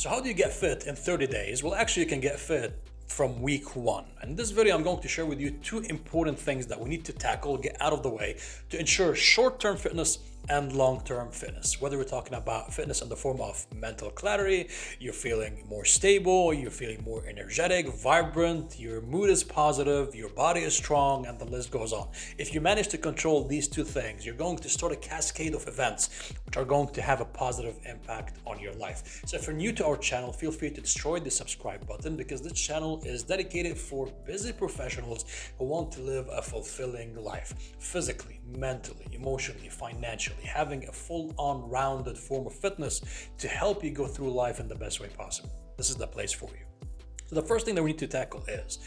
So how do you get fit in 30 days? Well, actually, you can get fit from week one. And in this video, I'm going to share with you two important things that we need to tackle, get out of the way to ensure short-term fitness and long-term fitness. Whether we're talking about fitness in the form of mental clarity, you're feeling more stable, you're feeling more energetic, vibrant, your mood is positive, your body is strong, and the list goes on. If you manage to control these two things, you're going to start a cascade of events which are going to have a positive impact on your life. So if you're new to our channel, feel free to destroy the subscribe button, because this channel is dedicated for busy professionals who want to live a fulfilling life, physically, mentally, emotionally, financially, having a full-on rounded form of fitness to help you go through life in the best way possible. This is the place for you. So the first thing that we need to tackle is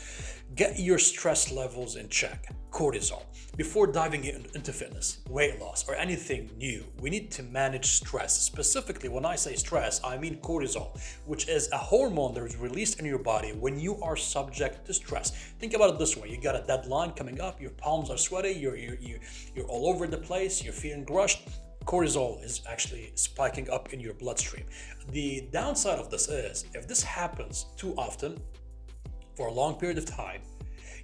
get your stress levels in check, cortisol. Before diving into fitness, weight loss, or anything new, we need to manage stress. Specifically, when I say stress, I mean cortisol, which is a hormone that is released in your body when you are subject to stress. Think about it this way. You got a deadline coming up, your palms are sweaty, you're all over the place, you're feeling rushed. Cortisol is actually spiking up in your bloodstream. The downside of this is, if this happens too often for a long period of time,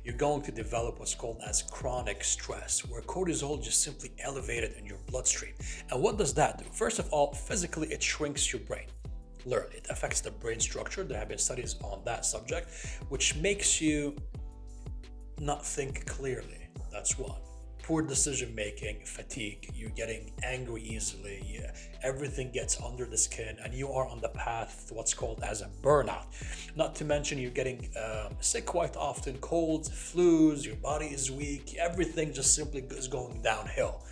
you're going to develop what's called as chronic stress, where cortisol just simply elevated in your bloodstream. And what does that do? First of all, physically, it shrinks your brain. Literally, it affects the brain structure. There have been studies on that subject, which makes you not think clearly. That's one. Poor decision making, fatigue, you're getting angry easily, everything gets under the skin, and you are on the path to what's called as a burnout. Not to mention you're getting sick quite often, colds, flus, your body is weak, everything just simply is going downhill.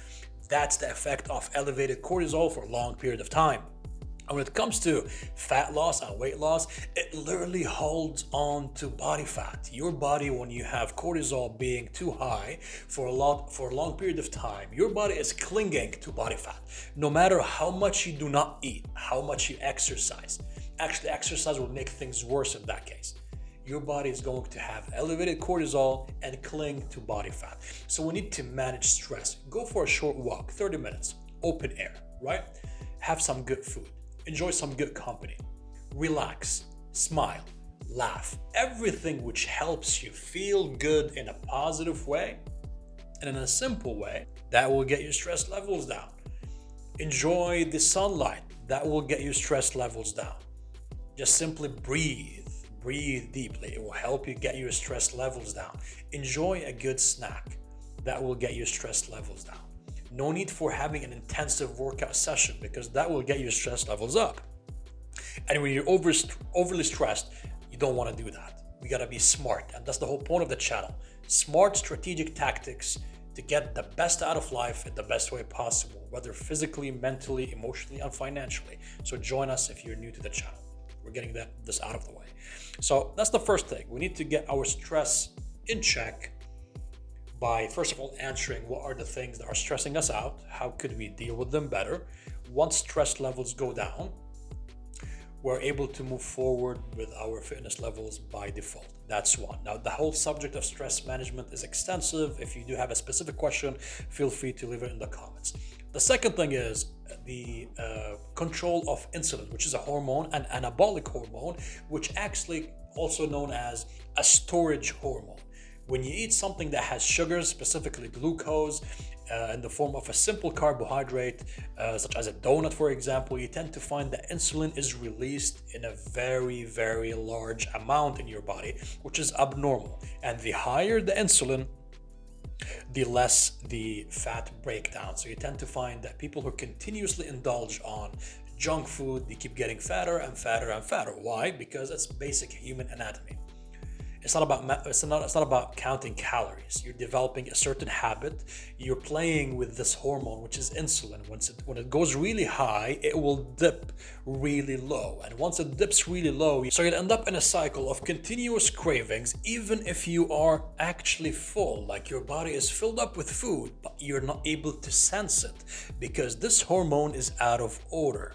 That's the effect of elevated cortisol for a long period of time. And when it comes to fat loss and weight loss, it literally holds on to body fat. Your body, when you have cortisol being too high for a long period of time, your body is clinging to body fat. No matter how much you do not eat, how much you exercise. Actually, exercise will make things worse in that case. Your body is going to have elevated cortisol and cling to body fat. So we need to manage stress. Go for a short walk, 30 minutes, open air, right? Have some good food. Enjoy some good company, relax, smile, laugh, everything which helps you feel good in a positive way and in a simple way that will get your stress levels down. Enjoy the sunlight, that will get your stress levels down. Just simply breathe deeply, it will help you get your stress levels down. Enjoy a good snack, that will get your stress levels down. No need for having an intensive workout session, because that will get your stress levels up. And when you're overly stressed, you don't want to do that. We got to be smart. And that's the whole point of the channel. Smart strategic tactics to get the best out of life in the best way possible, whether physically, mentally, emotionally, and financially. So join us if you're new to the channel. We're getting this out of the way. So that's the first thing. We need to get our stress in check by, first of all, answering what are the things that are stressing us out, how could we deal with them better. Once stress levels go down, we're able to move forward with our fitness levels by default. That's one. Now, the whole subject of stress management is extensive. If you do have a specific question, feel free to leave it in the comments. The second thing is the control of insulin, which is a hormone, an anabolic hormone, which actually also known as a storage hormone. When you eat something that has sugars, specifically glucose, in the form of a simple carbohydrate, such as a donut, for example, you tend to find that insulin is released in a very, very large amount in your body, which is abnormal. And the higher the insulin, the less the fat breakdown. So you tend to find that people who continuously indulge on junk food, they keep getting fatter and fatter and fatter. Why? Because it's basic human anatomy. It's not about counting calories. You're developing a certain habit. You're playing with this hormone, which is insulin. When it goes really high, it will dip really low. And once it dips really low, so you'll end up in a cycle of continuous cravings, even if you are actually full, like your body is filled up with food, but you're not able to sense it because this hormone is out of order.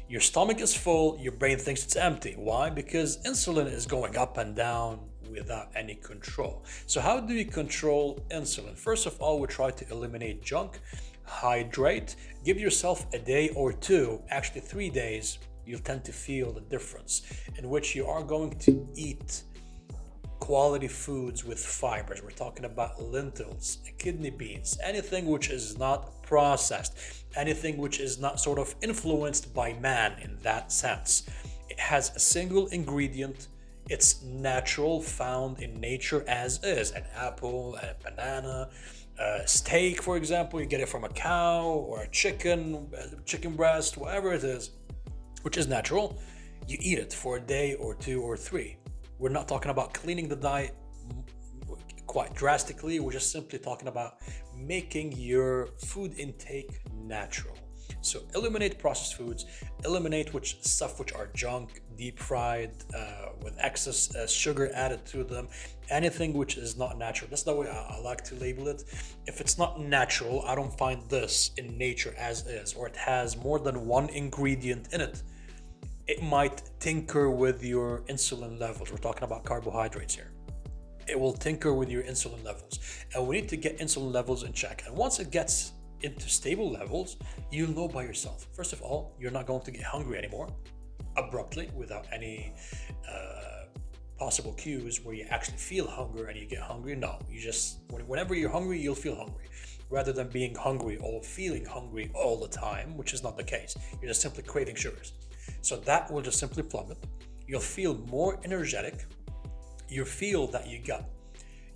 Your stomach is full, your brain thinks it's empty. Why? Because insulin is going up and down without any control. So how do you control insulin? First of all, we try to eliminate junk, hydrate, give yourself a day or two, actually 3 days you'll tend to feel the difference, in which you are going to eat quality foods with fibers. We're talking about lentils, kidney beans, anything which is not processed, anything which is not sort of influenced by man in that sense. It has a single ingredient. It's natural, found in nature as is. An apple, a banana, a steak, for example, you get it from a cow or a chicken breast, whatever it is, which is natural. You eat it for a day or two or three. We're not talking about cleaning the diet quite drastically. We're just simply talking about making your food intake natural. So eliminate processed foods, eliminate stuff which are junk, deep fried, with excess sugar added to them, anything which is not natural. That's the way I like to label it. If it's not natural, I don't find this in nature as is, or it has more than one ingredient in it, it might tinker with your insulin levels. We're talking about carbohydrates here. It will tinker with your insulin levels, and we need to get insulin levels in check. And once it gets into stable levels, you'll know by yourself. First of all, you're not going to get hungry anymore abruptly without any possible cues where you actually feel hunger and you get hungry. No, you just, whenever you're hungry, you'll feel hungry, rather than being hungry or feeling hungry all the time, which is not the case. You're just simply craving sugars. So that will just simply plummet. You'll feel more energetic. You feel that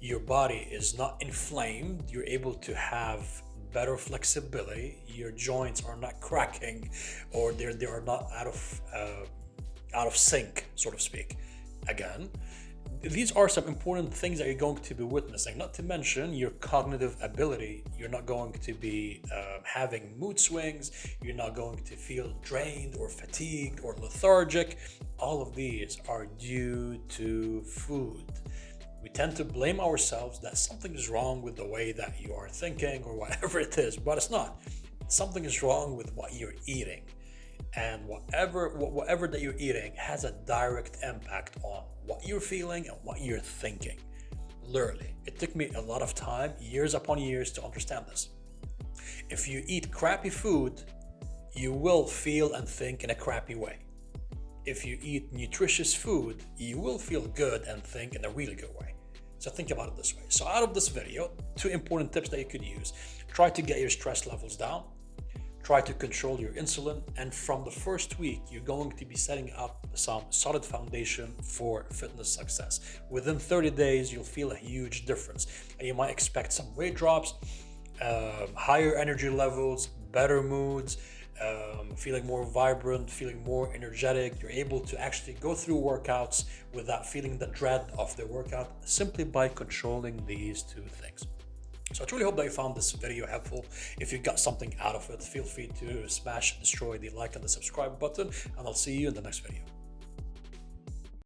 your body is not inflamed. You're able to have better flexibility. Your joints are not cracking, or they are not out of sync, so to speak. Again, these are some important things that you're going to be witnessing, not to mention your cognitive ability. You're not going to be having mood swings. You're not going to feel drained or fatigued or lethargic. All of these are due to food. We tend to blame ourselves that something is wrong with the way that you are thinking or whatever it is, but it's not. Something is wrong with what you're eating. And whatever that you're eating has a direct impact on what you're feeling and what you're thinking. Literally, it took me a lot of time, years upon years, to understand this. If you eat crappy food, you will feel and think in a crappy way. If you eat nutritious food, you will feel good and think in a really good way. So think about it this way. So out of this video, 2 important tips that you could use. Try to get your stress levels down. Try to control your insulin, and from the first week, you're going to be setting up some solid foundation for fitness success. Within 30 days, you'll feel a huge difference, and you might expect some weight drops, higher energy levels, better moods, feeling more vibrant, feeling more energetic. You're able to actually go through workouts without feeling the dread of the workout, simply by controlling these 2 things. So I truly hope that you found this video helpful. If you got something out of it, feel free to destroy the like and the subscribe button, and I'll see you in the next video.